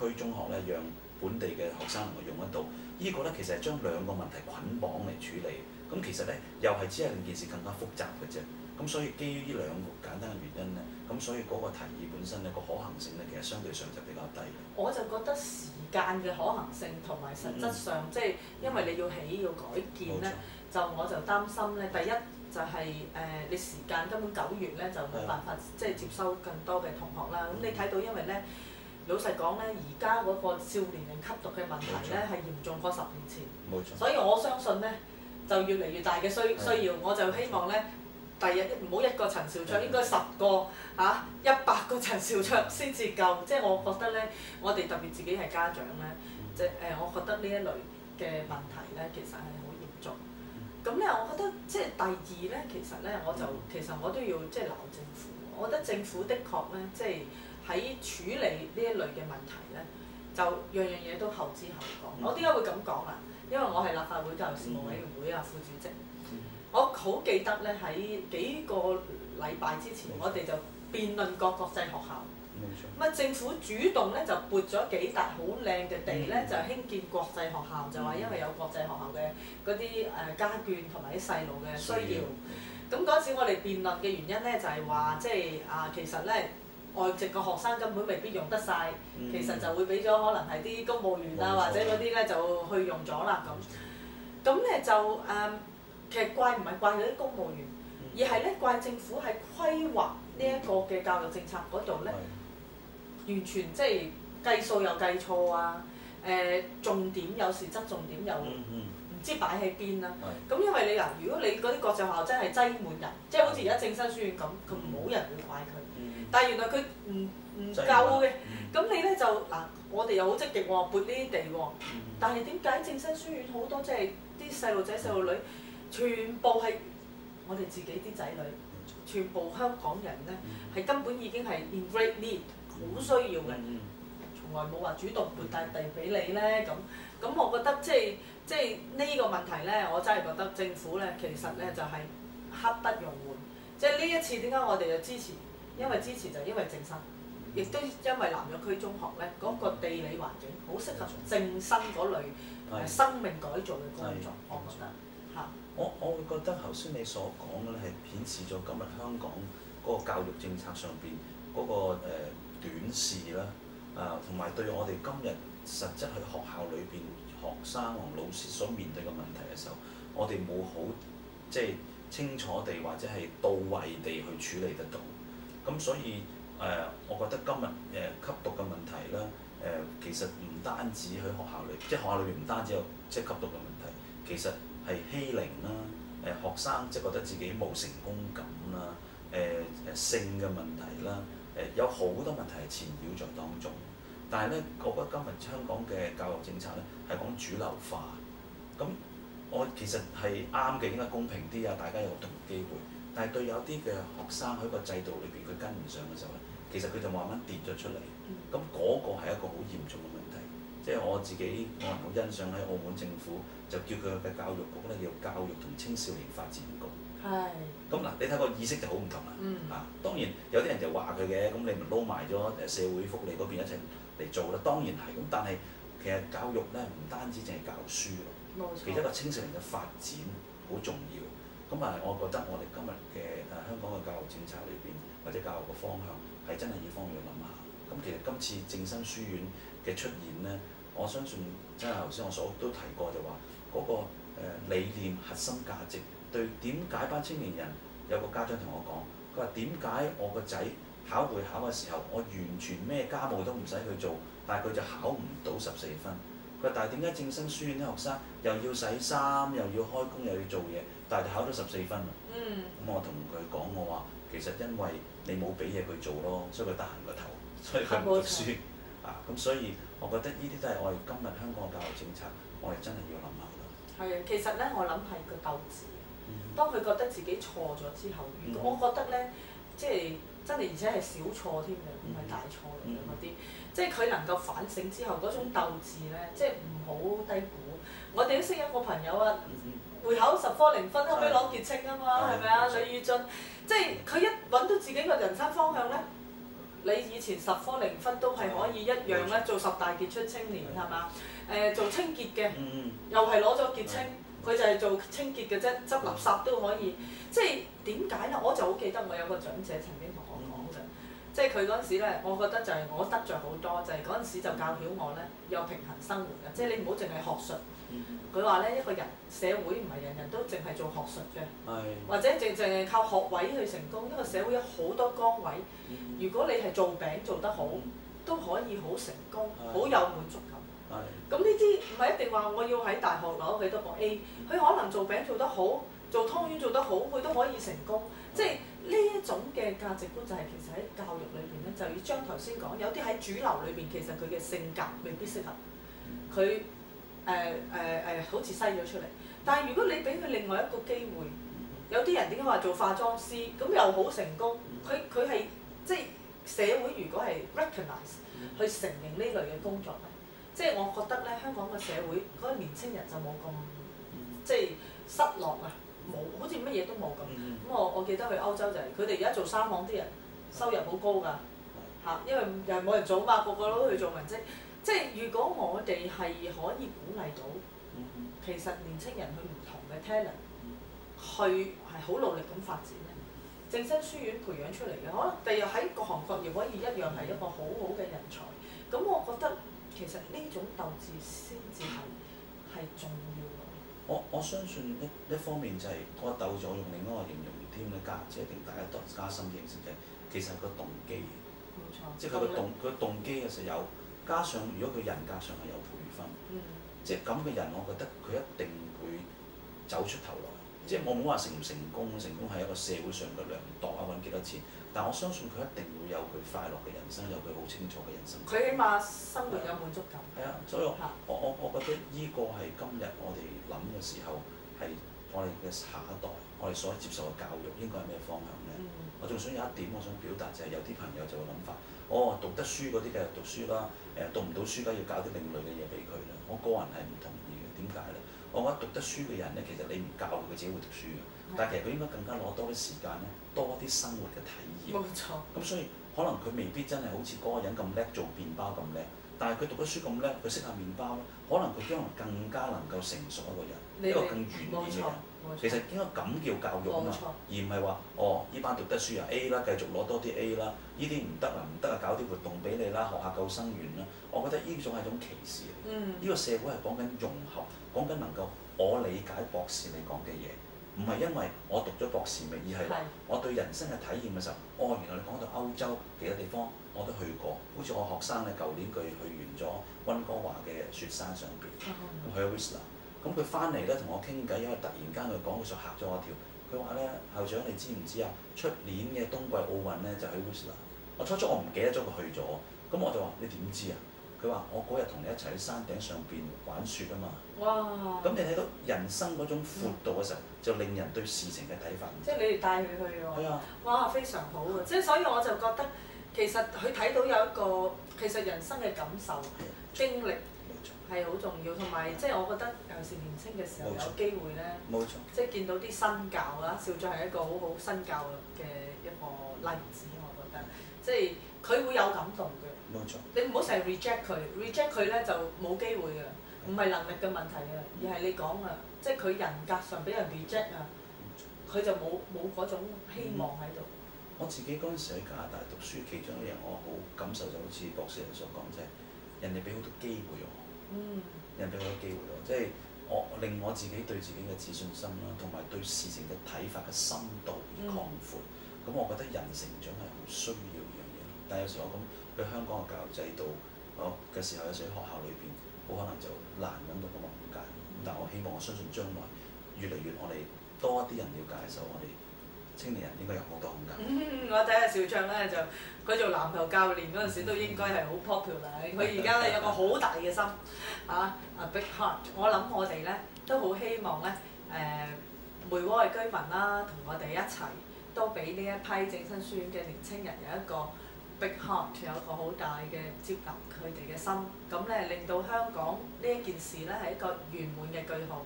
區中學咧，讓本地嘅學生能夠用得到。呢個咧其實係將兩個問題捆綁嚟處理。咁其實咧又係只係令件事更加複雜嘅啫。咁所以基於呢兩個簡單嘅原因咧，咁所以嗰個提議本身咧個可行性咧其實相對上就比較低。我就覺得時間嘅可行性同埋實質上，即係因為你要起要改建咧，就我就擔心咧，第一就係你時間根本9月咧就冇辦法即係接收更多嘅同學啦。咁你睇到因為咧老實講咧，而家嗰個少年人吸毒嘅問題咧係嚴重過10年前。冇錯。所以我相信咧就越嚟越大嘅需要，我就希望咧。第日唔好一個陳兆昌，應該10個100個陳兆昌先至夠。即係我覺得咧，我哋特別自己係家長咧，即係我覺得呢一類嘅問題咧，其實係好嚴重。咁咧，我覺得即係第二咧，其實咧，其實我都要即係鬧政府。我覺得政府的確咧，即係喺處理呢一類嘅問題咧，就樣樣嘢都後知後覺。我點解會咁講啊？因為我係立法會教育事務委員會副主席。我好記得咧，喺幾個禮拜之前，我哋就辯論過國際學校。咁政府主動咧就撥咗幾笪好靚嘅地咧，就興建國際學校，就話因為有國際學校嘅嗰啲家眷同埋啲細路嘅需要。咁嗰陣時我哋辯論嘅原因咧就係話，即係其實咧外籍嘅學生根本未必用得晒，其實就會俾咗可能係啲公務員啊或者嗰啲咧就去用咗啦咁。咁咧就其實怪唔係怪嗰啲公務員，而係咧怪政府喺規劃呢一個嘅教育政策嗰度咧，完全即係計數又計錯啊！重點有時側重點又唔知擺喺邊啦。咁因為你嗱，如果你嗰啲國際學校真係擠滿人，即係好似而家正生書院咁，佢冇人會怪佢。但係原來佢唔夠嘅，咁你咧就嗱，我哋又好積極喎，撥呢啲地喎。但係點解正生書院好多即係啲細路仔細路女？全部係我哋自己啲仔女，全部香港人咧係根本已經係 in great need， 好需要嘅，從來冇話主動撥笪地俾你咧咁我覺得即係呢個問題咧，我真係覺得政府咧其實咧就係刻不容緩，即係呢一次點解我哋就支持？因為支持就因為正生，亦都因為南約區中學咧嗰個地理環境好適合正生嗰類生命改造嘅工作，我覺得嚇。我會覺得頭先你所講嘅咧係顯示咗今日香港嗰個教育政策上邊嗰個短視啦，同埋對我哋今日實質去學校裏邊學生同老師所面對嘅問題嘅時候，我哋冇好即係清楚地或者係到位地去處理得到。咁所以我覺得今日吸毒嘅問題啦，其實唔單止喺學校裏，即係學校裏邊唔單止有即係吸毒嘅問題，其實係欺凌啦，學生即係覺得自己冇成功感啦，性嘅問題啦，有好多問題係纏繞在當中。但係咧，我覺得今日香港嘅教育政策咧係講主流化，咁我其實係啱嘅，應該公平啲啊，大家有同機會。但係對有啲嘅學生喺個制度裏邊佢跟唔上嘅時候咧，其實佢就慢慢跌咗出嚟。咁嗰個係一個好嚴重嘅問題。即係我自己，我好欣賞喺澳門政府就叫佢嘅教育局咧叫教育同青少年發展局。係。咁嗱，你睇個意識就好唔同啦。當然有啲人就話佢嘅，咁你咪撈埋咗社會福利嗰邊一齊嚟做啦。當然係。咁但係其實教育咧唔單止淨係教書咯，其實一個青少年嘅發展好重要。咁我覺得我哋今日嘅香港嘅教育政策裏邊或者教育嘅方向係真係要方面去諗下。咁其實今次正生書院嘅出現咧，我相信真係頭先我所都提過就話嗰個理念核心價值對點解班青年人有個家長同我講，佢話點解我個仔考會考嘅時候，我完全咩家務都唔使去做，但係佢就考唔到14分。佢話但係點解正生書院啲學生又要洗衫，又要開工，又要做嘢，但係就考到14分啊？咁我同佢講，我話其實因為你冇俾嘢佢做咯，所以佢得閒個頭，所以佢唔讀書。咁所以我覺得呢啲都係我哋今日香港嘅教育政策，我哋真係要諗下啦。係啊，其實咧，我諗係個鬥志。當佢覺得自己錯咗之後，我覺得咧，即係真係而且係小錯添嘅，唔係大錯嚟嘅嗰啲。即係佢能夠反省之後嗰種鬥志咧，即係唔好低估。我哋都識一個朋友啊，會考10科0分，後尾攞傑青啊嘛，係咪啊？呂宇俊，即係佢一揾到自己個人生方向咧，你以前10科0分都係可以一樣咧，做10大傑出青年係嘛？做清潔嘅，又係攞咗傑青，佢就係做清潔嘅啫，執垃圾都可以。即係點解咧？我就好記得我有個長者曾經同我講嘅，即係佢嗰陣時咧，我覺得就係我得着好多，就係嗰陣時就教曉我咧有平衡生活嘅，即係你唔好淨係學術。佢話咧，一個人社會唔係人人都淨係做學術嘅，或者淨係靠學位去成功。因為社會有好多崗位，如果你係做餅做得好，都可以好成功，好有滿足感。咁呢啲唔係一定話我要喺大學攞幾多個 A，佢可能做餅做得好，做湯圓做得好，佢都可以成功。即係呢一種嘅價值觀就係其實喺教育裏邊咧，就要將頭先講，有啲喺主流裏邊其實佢嘅性格未必適合佢。好似篩咗出嚟，但係如果你俾佢另外一個機會，有啲人點解話做化妝師咁又好成功？佢係即係社會如果係 recognize 去承認呢類嘅工作咧，即係我覺得咧香港嘅社會嗰個年青人就冇咁即係失落啊，冇好似乜嘢都冇咁。咁我記得去歐洲就係佢哋而家做3行啲人收入好高㗎嚇，因為又冇人做嘛，個個都去做文職。即係如果我哋係可以鼓勵到，其實年青人去唔同嘅 talent，去係好努力咁發展咧。正生書院培養出嚟嘅，可能第日喺各行各業可以一樣係一個好好嘅人才。咁我覺得其實呢種鬥志先至係重要嘅。我相信一方面就係我鬥咗用另一個形容添咧，即係令大家加深認識嘅，其實係個動機。冇錯。即係佢個動機嘅時候有。加上如果佢人格上係有培訓，即係咁嘅人，我覺得佢一定會走出頭來。即係我冇話成唔成功，成功係一個社會上嘅量度啊，揾幾多錢。但我相信佢一定會有佢快樂嘅人生，有佢好清楚嘅人生。佢起碼生活有滿足感。係啊，所以我覺得呢個係今日我哋諗嘅時候，係我哋嘅下一代，我哋所接受嘅教育應該係咩方向咧？我仲想有一點我想表達就係有啲朋友就會諗法，讀得書嗰啲繼續讀書啦，讀唔到書梗要搞啲另類嘅嘢俾佢啦。我個人係唔同意嘅，點解咧？我覺得讀得書嘅人咧，其實你唔教佢，佢自己會讀書嘅。但係其實佢應該更加攞多啲時間咧，多啲生活嘅體驗。冇錯。咁所以可能佢未必真係好似嗰個人咁叻做麵包咁叻，但係佢讀得書咁叻，佢識下麵包咧，可能佢將來更加能夠成熟一個人，一個更完美嘅人。其實應該咁叫教育啊嘛，而唔係話呢班讀得書啊 A 啦，繼續攞多啲 A 啦，呢啲唔得啊，唔得啊，搞啲活動俾你啦，學下救生員啦。我覺得呢種係一種歧視嚟。呢個社會係講緊融合，講緊能夠我理解博士你講嘅嘢，唔係因為我讀咗博士未，而係我對人生嘅體驗嘅時候，原來你講到歐洲其他地方我都去過，好似我學生咧，舊年佢去完咗溫哥華嘅雪山上邊，咁去咗 Whistler。咁佢翻嚟咧同我傾偈，因為突然間佢講，佢就嚇咗我一跳。佢話咧，校長你知唔知啊？出年嘅冬季奧運咧就喺 Whistler。我初我唔記得咗佢去咗，咁我就話你點知啊？佢話我嗰日同你一齊喺山頂上邊玩雪啊嘛。哇！咁你睇到人生嗰種闊度嘅時候，就令人對事情嘅睇法。即係你哋帶佢去喎。係啊。哇！非常好啊！即係所以我就覺得，其實佢睇到有一個其實人生嘅感受、經歷。係好重要，同埋即係我覺得尤其是年青嘅時候有機會咧，即係見到啲新教啦，少將係一個好好新教嘅一個例子，我覺得即係佢會有感動嘅。冇錯。你唔好成日 reject 佢咧就冇機會嘅，唔係能力嘅問題嘅，而係你講啊，即係佢人格上俾人 reject 啊，佢就冇嗰種希望喺度。我自己嗰陣時喺加拿大讀書，其中一樣我好感受就好似博士你所講，即係人哋俾好多機會我。人俾好多機會我，即係令我自己對自己嘅自信心啦，同埋對事情嘅睇法嘅深度而擴闊。咁我覺得人成長係好需要呢樣嘢。但係有時我咁去香港嘅教育制度嘅時候，有時喺學校裏邊，好可能就難揾到咁嘅空間。但我希望我相信將來越嚟越我哋多一啲人了解嘅時候，我哋青年人應該有好多空間。我睇下小將咧就佢做籃球教練嗰陣時都應該係好 popular。佢而家咧有個好大嘅心big heart。我諗我哋咧都好希望咧梅窩嘅居民啦，同我哋一齊都俾呢一批正生書院嘅年青人有一個 big heart， 有一個好大嘅接納佢哋嘅心，咁咧令到香港呢一件事咧係一個圓滿嘅句號。